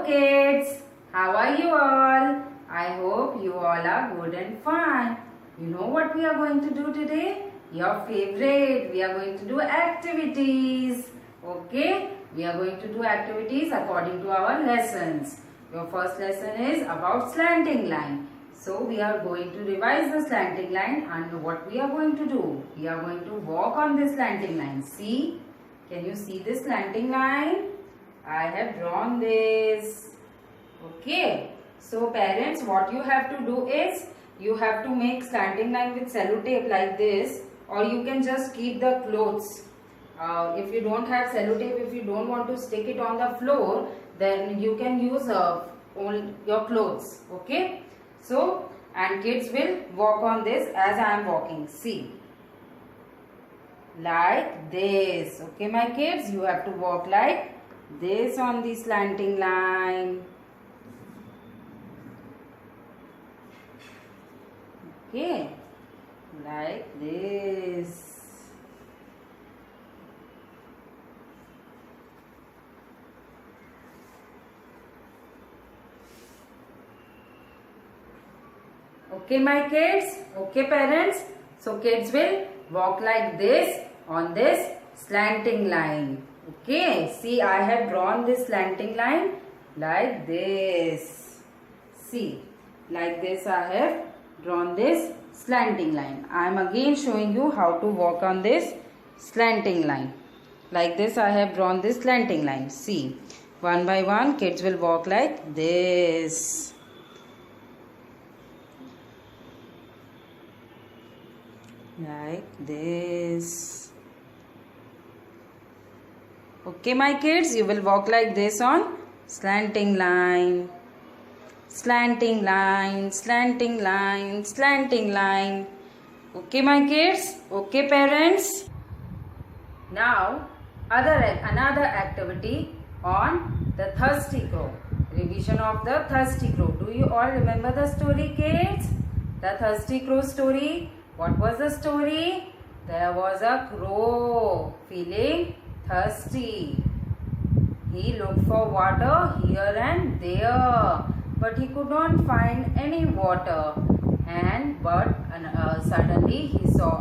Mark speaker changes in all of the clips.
Speaker 1: kids, how are you all? I hope you all are good and fine. You know what we are going to do today? Your favorite. We are going to do activities. Okay? We are going to do activities according to our lessons. Your first lesson is about slanting line. So we are going to revise the slanting line, and what we are going to do? We are going to walk on this slanting line. See? Can you see this slanting line? I have drawn this. Okay. So parents, what you have to do is, you have to make slanting line with sellotape like this, or you can just keep the clothes. If you don't have sellotape, if you don't want to stick it on the floor, then you can use your clothes. Okay. So, and kids will walk on this as I am walking. See. Like this. Okay, my kids, you have to walk like this on the slanting line. Okay, like this. Okay, my kids. Okay, parents. So kids will walk like this on this slanting line. Okay, see, I have drawn this slanting line like this. See, like this I have drawn this slanting line. I am again showing you how to walk on this slanting line. Like this I have drawn this slanting line. See, one by one kids will walk like this. Like this. Okay, my kids, you will walk like this on slanting line. Slanting line, slanting line, slanting line. Okay, my kids. Okay, parents. Now, another activity on the thirsty crow. Revision of the thirsty crow. Do you all remember the story, kids? The thirsty crow story. What was the story? There was a crow feeling thirsty. He looked for water here and there, but he could not find any water. But suddenly he saw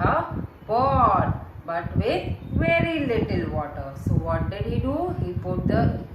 Speaker 1: a pot, but with very little water. So what did he do?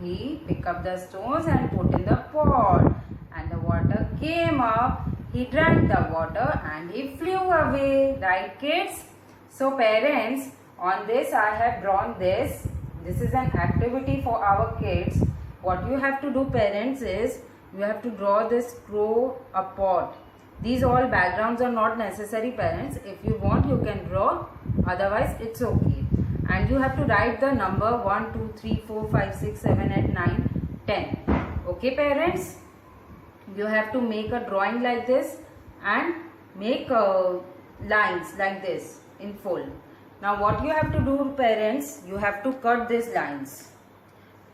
Speaker 1: He picked up the stones and put in the pot, and the water came up. He drank the water and he flew away. Right, kids? So parents, on this I have drawn this. This is an activity for our kids. What you have to do, parents, is you have to draw this crow a pot. These all backgrounds are not necessary, parents. If you want, you can draw. Otherwise, it's okay. And you have to write the number 1, 2, 3, 4, 5, 6, 7, 8, 9, 10. Okay, parents? You have to make a drawing like this and make lines like this in full. Now what you have to do, parents, you have to cut these lines.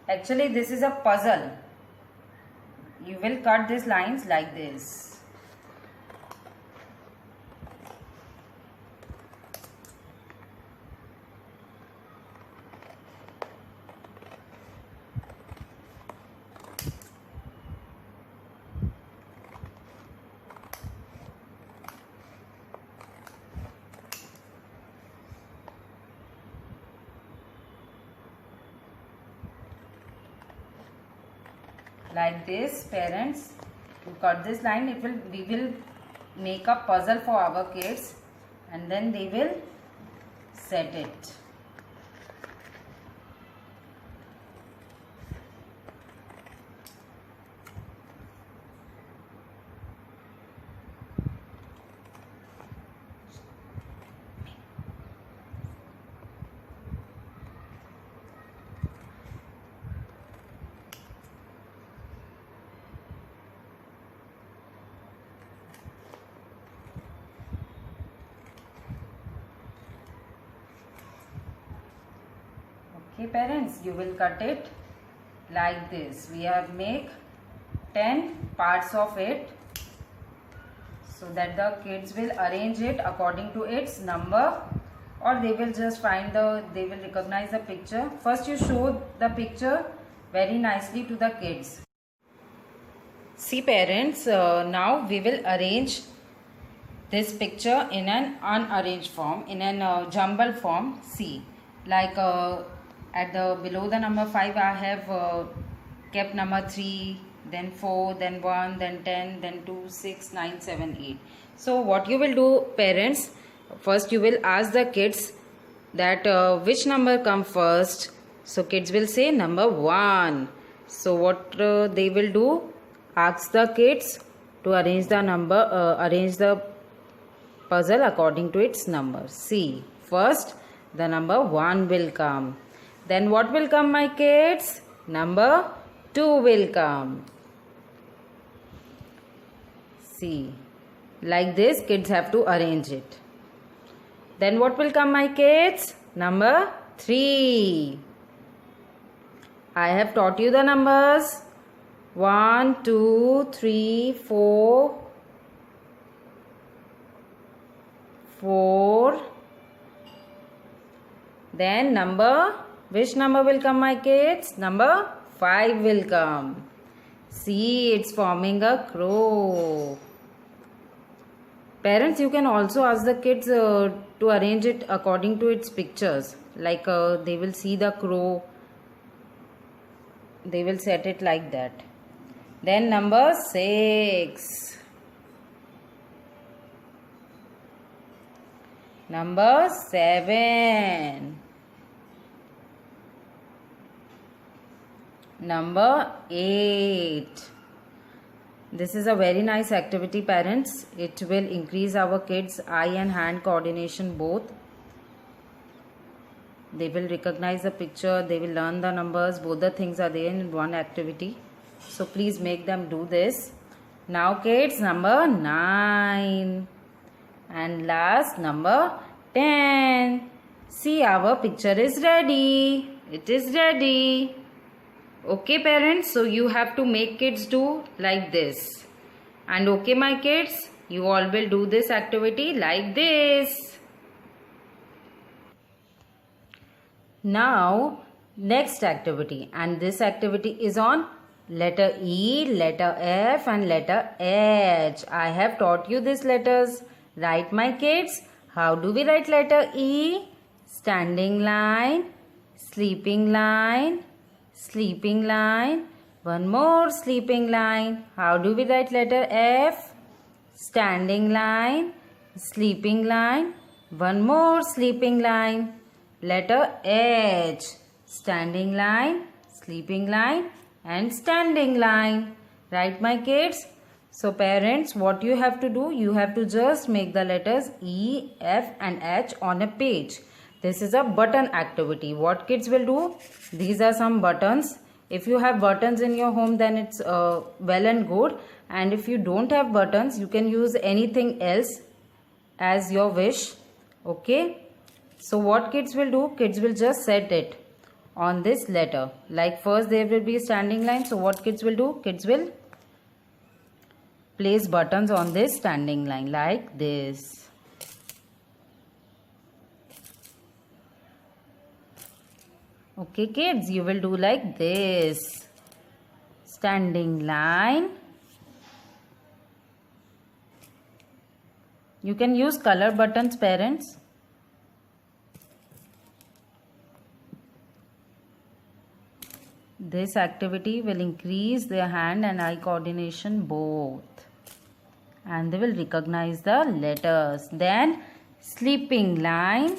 Speaker 1: Actually, this is a puzzle. You will cut these lines like this. Like this, parents, to cut this line, we will make a puzzle for our kids, and then they will set it. Okay, parents, you will cut it like this. We have make 10 parts of it, so that the kids will arrange it according to its number, or they will just they will recognize the picture. First you show the picture very nicely to the kids. See parents, now we will arrange this picture in an unarranged form, in an jumbled form. See, like at the below the number 5 I have kept number 3, then 4, then 1, then 10, then 2, 6, 9, 7, 8. So what you will do parents, first you will ask the kids that which number come first. So kids will say number 1. So what they will do, ask the kids to arrange the puzzle according to its number. See, first the number 1 will come. Then what will come my kids? Number 2 will come. See, like this kids have to arrange it. Then what will come my kids? Number 3. I have taught you the numbers. 1, 2, 3, 4. 4. Then which number will come my kids? Number 5 will come. See, it's forming a crow. Parents, you can also ask the kids to arrange it according to its pictures. Like they will see the crow. They will set it like that. Then number 6. Number 7. Number 8. This is a very nice activity parents. It will increase our kids' eye and hand coordination both. They will recognize the picture, they will learn the numbers, both the things are there in one activity. So please make them do this. Now kids, number 9. And last, number 10. See, our picture is ready. It is ready. Okay parents, so you have to make kids do like this. And okay my kids, you all will do this activity like this. Now, next activity, and this activity is on letter E, letter F and letter H. I have taught you these letters. Write my kids. How do we write letter E? Standing line, sleeping line, sleeping line. One more sleeping line. How do we write letter F? Standing line, sleeping line. One more sleeping line. Letter H. Standing line, sleeping line and standing line. Right my kids? So parents, what you have to do? You have to just make the letters E, F and H on a page. This is a button activity. What kids will do? These are some buttons. If you have buttons in your home, then it's well and good. And if you don't have buttons, you can use anything else as your wish. Okay. So what kids will do? Kids will just set it on this letter. Like first there will be a standing line. So what kids will do? Kids will place buttons on this standing line like this. Okay kids, you will do like this. Standing line. You can use color buttons parents. This activity will increase their hand and eye coordination both. And they will recognize the letters. Then sleeping line.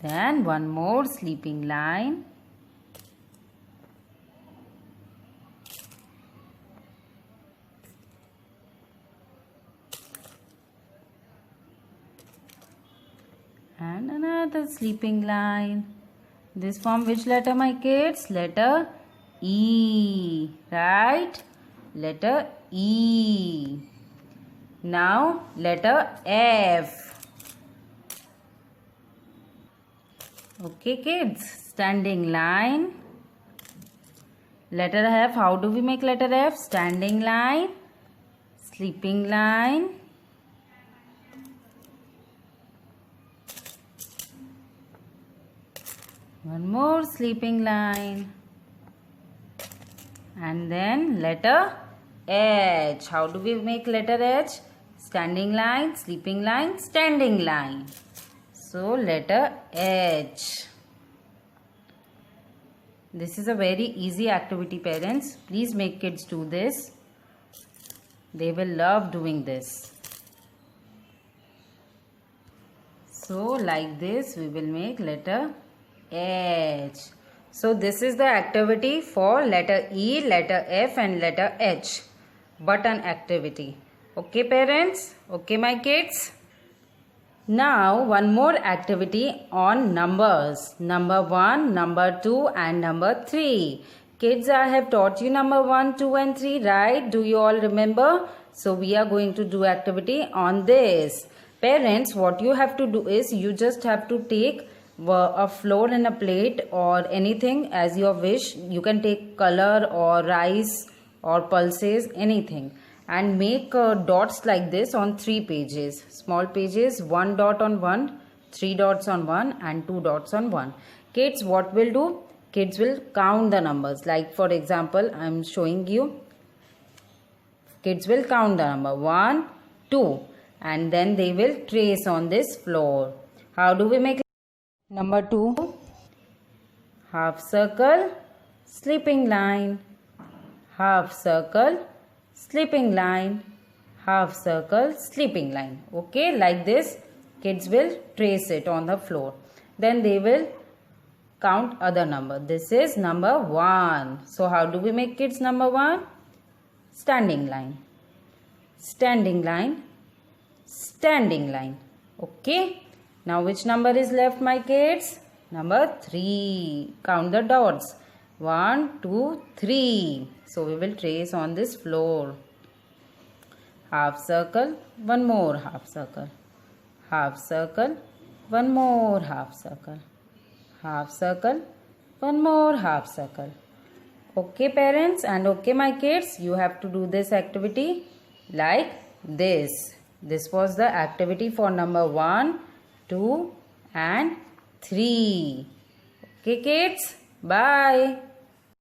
Speaker 1: Then one more sleeping line. And another sleeping line. This form which letter my kids? Letter E. Right? Letter E. Now letter F. Okay kids, standing line. Letter F, how do we make letter F? Standing line, sleeping line, One more sleeping line. And then letter H. How do we make letter H? Standing line, sleeping line, standing line. So letter H. This is a very easy activity, parents. Please make kids do this. They will love doing this. So like this we will make letter H. So this is the activity for letter E, letter F and letter H. Button activity. Okay parents? Okay my kids? Now one more activity on numbers. Number 1, number 2 and number 3. Kids, I have taught you number 1, 2 and 3, right? Do you all remember? So we are going to do activity on this. Parents, what you have to do is you just have to take a flour in a plate or anything as your wish. You can take color or rice or pulses, anything. And make dots like this on 3 pages. Small pages, 1 dot on 1, 3 dots on 1 and 2 dots on 1. Kids, what will do? Kids will count the numbers. Like for example, I am showing you. Kids will count the number 1, 2 and then they will trace on this floor. How do we make number 2? Half circle, sleeping line, half circle, sleeping line, half circle, sleeping line. Okay, like this kids will trace it on the floor. Then they will count other number. This is number 1. So how do we make kids number 1? Standing line, standing line, standing line. Okay, now which number is left my kids? Number 3. Count the dots. 1, 2, 3. So we will trace on this floor. Half circle, one more half circle. Half circle, one more half circle. Half circle, one more half circle. Okay parents and okay my kids, you have to do this activity like this. This was the activity for number 1, 2 and 3. Okay kids, bye.